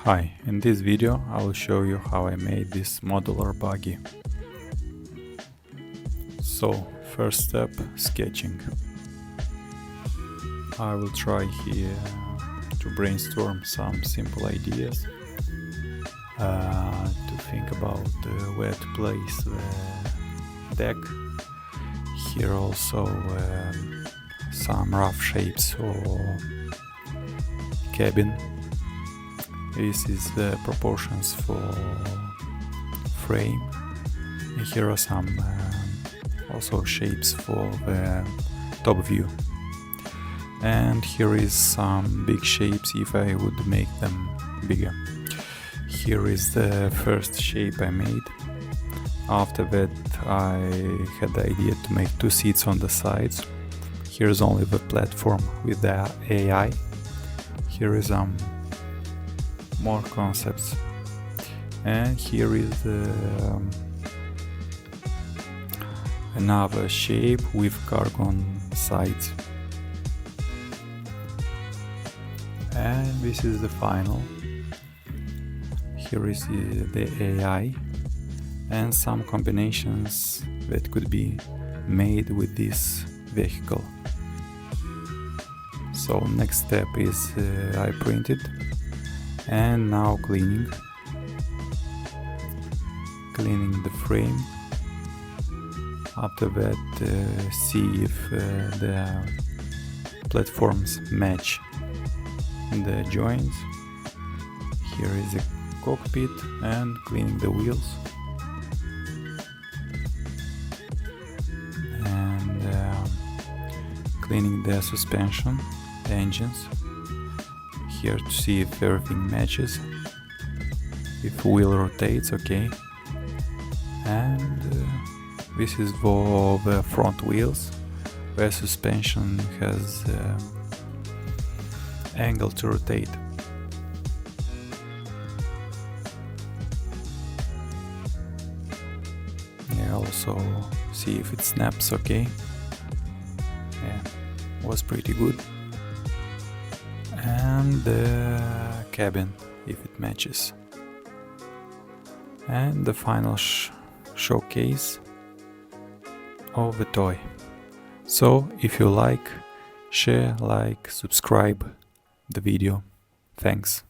Hi, in this video I will show you how I made this modular buggy. So, first step, sketching. I will try here to brainstorm some simple ideas, to think about where to place the deck. Here also some rough shapes for cabin. This is the proportions for frame. And here are some also shapes for the top view. And here is some big shapes if I would make them bigger. Here is the first shape I made. After that I had the idea to make two seats on the sides. Here's only the platform with the AI. Here is more concepts, and here is another shape with cargon sides, and this is the final. Here is the AI and some combinations that could be made with this vehicle. So next step is I printed. And now cleaning the frame. After that see if the platforms match the joints. Here is the cockpit and cleaning the wheels, and cleaning the suspension, the engines. Here to see if everything matches, if wheel rotates, okay. And this is for the front wheels, where suspension has angle to rotate. Yeah, also see if it snaps, okay. Yeah, was pretty good. And the cabin, if it matches, and the final showcase of the toy. So if you like, share, like, subscribe the video. Thanks.